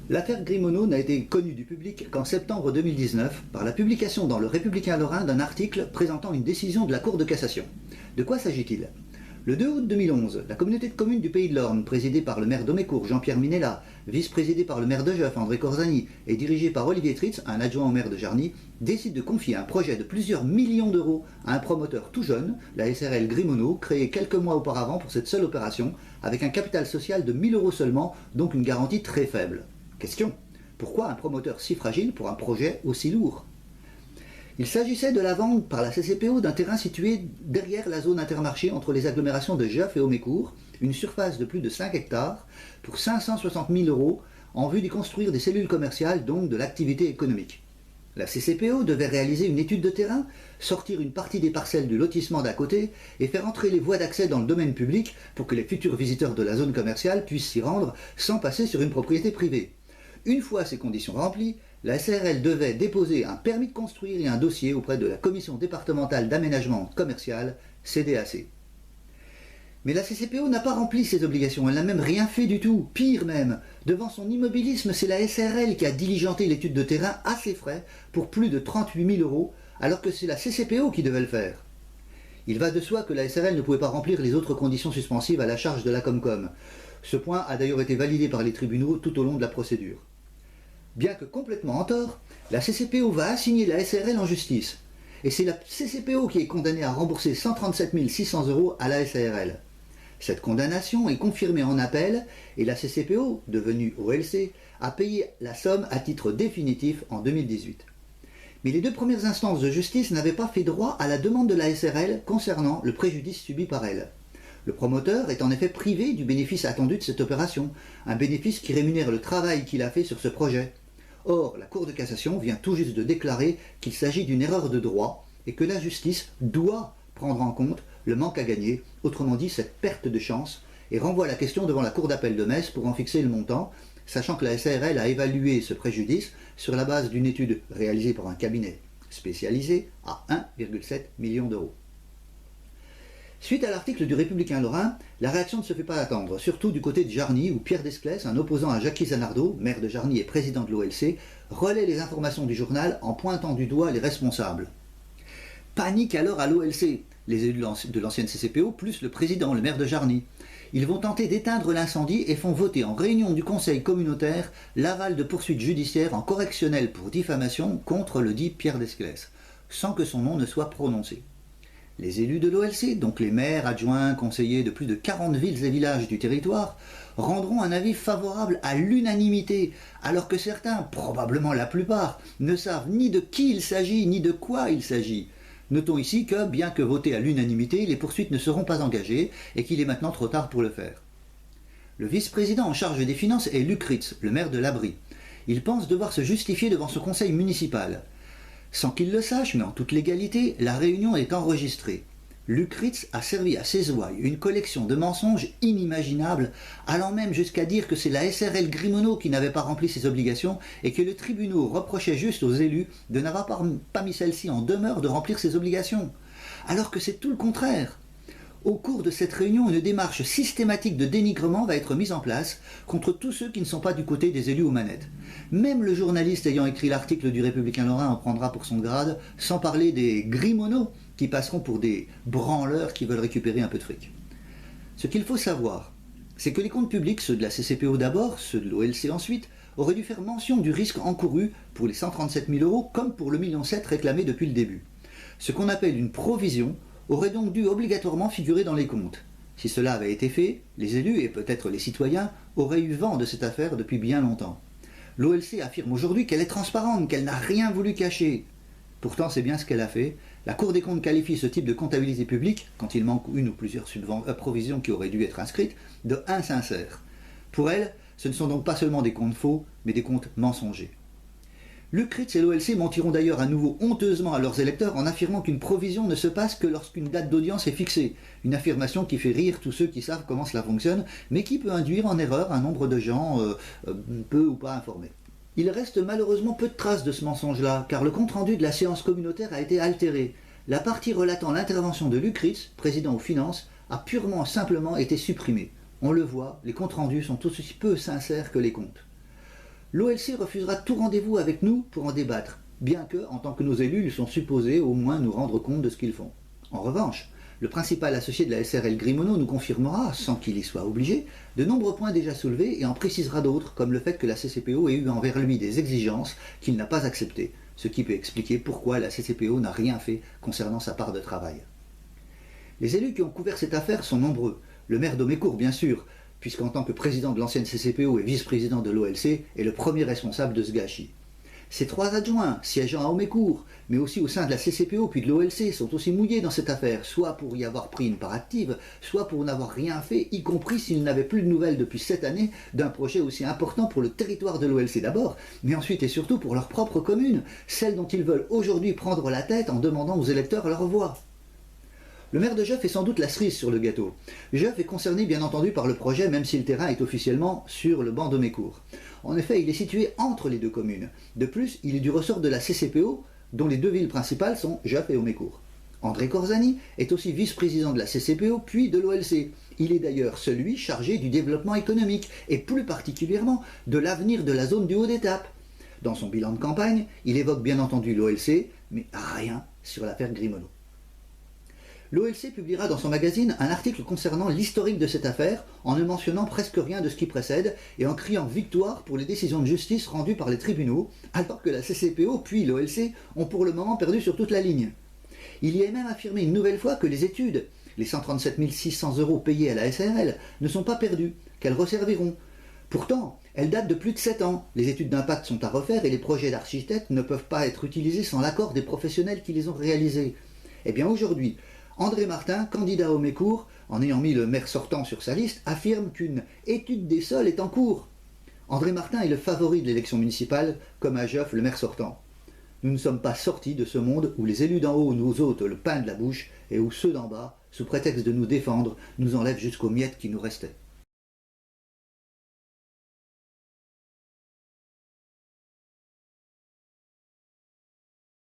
L'affaire Grimauneau n'a été connue du public qu'en septembre 2019 par la publication dans Le Républicain Lorrain d'un article présentant une décision de la Cour de cassation. De quoi s'agit-il? Le 2 août 2011, la communauté de communes du Pays de l'Orne, présidée par le maire d'Omécourt, Jean-Pierre Minella, vice-présidée par le maire de Geoff, André Corzani, et dirigée par Olivier Tritz, un adjoint au maire de Jarny, décide de confier un projet de plusieurs millions d'euros à un promoteur tout jeune, la SRL Grimauneau, créée quelques mois auparavant pour cette seule opération, avec un capital social de 1 000 euros seulement, donc une garantie très faible. Question: pourquoi un promoteur si fragile pour un projet aussi lourd? Il s'agissait de la vente par la CCPO d'un terrain situé derrière la zone intermarché entre les agglomérations de Geoff et Omécourt, une surface de plus de 5 hectares, pour 560 000 euros, en vue d'y construire des cellules commerciales, donc de l'activité économique. La CCPO devait réaliser une étude de terrain, sortir une partie des parcelles du lotissement d'à côté et faire entrer les voies d'accès dans le domaine public pour que les futurs visiteurs de la zone commerciale puissent s'y rendre sans passer sur une propriété privée. Une fois ces conditions remplies, la SRL devait déposer un permis de construire et un dossier auprès de la Commission départementale d'aménagement commercial, CDAC. Mais la CCPO n'a pas rempli ses obligations, elle n'a même rien fait du tout. Pire même, devant son immobilisme, c'est la SRL qui a diligenté l'étude de terrain à ses frais pour plus de 38 000 euros, alors que c'est la CCPO qui devait le faire. Il va de soi que la SRL ne pouvait pas remplir les autres conditions suspensives à la charge de la Comcom. Ce point a d'ailleurs été validé par les tribunaux tout au long de la procédure. Bien que complètement en tort, la CCPO va assigner la SRL en justice. Et c'est la CCPO qui est condamnée à rembourser 137 600 euros à la SARL. Cette condamnation est confirmée en appel et la CCPO, devenue OLC, a payé la somme à titre définitif en 2018. Mais les deux premières instances de justice n'avaient pas fait droit à la demande de la SRL concernant le préjudice subi par elle. Le promoteur est en effet privé du bénéfice attendu de cette opération, un bénéfice qui rémunère le travail qu'il a fait sur ce projet. Or, la Cour de cassation vient tout juste de déclarer qu'il s'agit d'une erreur de droit et que la justice doit prendre en compte le manque à gagner, autrement dit cette perte de chance, et renvoie la question devant la Cour d'appel de Metz pour en fixer le montant, sachant que la SARL a évalué ce préjudice sur la base d'une étude réalisée par un cabinet spécialisé à 1,7 million d'euros. Suite à l'article du Républicain Lorrain, la réaction ne se fait pas attendre, surtout du côté de Jarny, où Pierre Desclès, un opposant à Jackie Zanardo, maire de Jarny et président de l'OLC, relaie les informations du journal en pointant du doigt les responsables. Panique alors à l'OLC, les élus de l'ancienne CCPO, plus le président, le maire de Jarny. Ils vont tenter d'éteindre l'incendie et font voter en réunion du conseil communautaire l'aval de poursuites judiciaires en correctionnel pour diffamation contre le dit Pierre Desclès, sans que son nom ne soit prononcé. Les élus de l'OLC, donc les maires, adjoints, conseillers de plus de 40 villes et villages du territoire, rendront un avis favorable à l'unanimité, alors que certains, probablement la plupart, ne savent ni de qui il s'agit, ni de quoi il s'agit. Notons ici que, bien que votés à l'unanimité, les poursuites ne seront pas engagées et qu'il est maintenant trop tard pour le faire. Le vice-président en charge des finances est Luc Ritz, le maire de L'Abri. Il pense devoir se justifier devant ce conseil municipal. Sans qu'il le sache, mais en toute légalité, la réunion est enregistrée. Luc Ritz a servi à ses ouailles une collection de mensonges inimaginables, allant même jusqu'à dire que c'est la SRL Grimauneau qui n'avait pas rempli ses obligations et que le tribunal reprochait juste aux élus de n'avoir pas mis celle-ci en demeure de remplir ses obligations. Alors que c'est tout le contraire. Au cours de cette réunion, une démarche systématique de dénigrement va être mise en place contre tous ceux qui ne sont pas du côté des élus aux manettes. Même le journaliste ayant écrit l'article du Républicain Lorrain en prendra pour son grade, sans parler des Grimauneaux qui passeront pour des branleurs qui veulent récupérer un peu de fric. Ce qu'il faut savoir, c'est que les comptes publics, ceux de la CCPO d'abord, ceux de l'OLC ensuite, auraient dû faire mention du risque encouru pour les 137 000 euros comme pour le 1,7 million réclamé depuis le début. Ce qu'on appelle une provision aurait donc dû obligatoirement figurer dans les comptes. Si cela avait été fait, les élus et peut-être les citoyens auraient eu vent de cette affaire depuis bien longtemps. L'OLC affirme aujourd'hui qu'elle est transparente, qu'elle n'a rien voulu cacher. Pourtant, c'est bien ce qu'elle a fait. La Cour des comptes qualifie ce type de comptabilité publique, quand il manque une ou plusieurs provisions qui auraient dû être inscrites, de insincère. Pour elle, ce ne sont donc pas seulement des comptes faux, mais des comptes mensongers. Luc Ritz et l'OLC mentiront d'ailleurs à nouveau honteusement à leurs électeurs en affirmant qu'une provision ne se passe que lorsqu'une date d'audience est fixée. Une affirmation qui fait rire tous ceux qui savent comment cela fonctionne, mais qui peut induire en erreur un nombre de gens peu ou pas informés. Il reste malheureusement peu de traces de ce mensonge-là, car le compte-rendu de la séance communautaire a été altéré. La partie relatant l'intervention de Luc Ritz, président aux finances, a purement simplement été supprimée. On le voit, les comptes rendus sont aussi peu sincères que les comptes. l'OLC refusera tout rendez-vous avec nous pour en débattre, bien que, en tant que nos élus, ils sont supposés au moins nous rendre compte de ce qu'ils font. En revanche, le principal associé de la SRL Gris-Mono nous confirmera, sans qu'il y soit obligé, de nombreux points déjà soulevés et en précisera d'autres, comme le fait que la CCPO ait eu envers lui des exigences qu'il n'a pas acceptées, ce qui peut expliquer pourquoi la CCPO n'a rien fait concernant sa part de travail. Les élus qui ont couvert cette affaire sont nombreux. Le maire d'Aumécourt, bien sûr, puisqu'en tant que président de l'ancienne CCPO et vice-président de l'OLC, est le premier responsable de ce gâchis. Ses 3 adjoints, siégeant à Aumécourt, mais aussi au sein de la CCPO puis de l'OLC, sont aussi mouillés dans cette affaire, soit pour y avoir pris une part active, soit pour n'avoir rien fait, y compris s'ils n'avaient plus de nouvelles depuis 7 années d'un projet aussi important pour le territoire de l'OLC d'abord, mais ensuite et surtout pour leur propre commune, celle dont ils veulent aujourd'hui prendre la tête en demandant aux électeurs leur voix. Le maire de Geoff est sans doute la cerise sur le gâteau. Geoff est concerné bien entendu par le projet, même si le terrain est officiellement sur le banc d'Aumécourt. En effet, il est situé entre les deux communes. De plus, il est du ressort de la CCPO, dont les 2 villes principales sont Geoff et Aumécourt. André Corzani est aussi vice-président de la CCPO puis de l'OLC. Il est d'ailleurs celui chargé du développement économique, et plus particulièrement de l'avenir de la zone du Haut-d'Étape. Dans son bilan de campagne, il évoque bien entendu l'OLC, mais rien sur l'affaire Gris-Mono. L'OLC publiera dans son magazine un article concernant l'historique de cette affaire, en ne mentionnant presque rien de ce qui précède, et en criant victoire pour les décisions de justice rendues par les tribunaux, alors que la CCPO puis l'OLC ont pour le moment perdu sur toute la ligne. Il y est même affirmé une nouvelle fois que les études, les 137 600 € payés à la SRL, ne sont pas perdues, qu'elles resserviront. Pourtant, elles datent de plus de 7 ans, les études d'impact sont à refaire et les projets d'architectes ne peuvent pas être utilisés sans l'accord des professionnels qui les ont réalisés. Eh bien aujourd'hui, André Martin, candidat au Aumécourt, en ayant mis le maire sortant sur sa liste, affirme qu'une étude des sols est en cours. André Martin est le favori de l'élection municipale, comme à Geoff le maire sortant. Nous ne sommes pas sortis de ce monde où les élus d'en haut nous ôtent le pain de la bouche et où ceux d'en bas, sous prétexte de nous défendre, nous enlèvent jusqu'aux miettes qui nous restaient.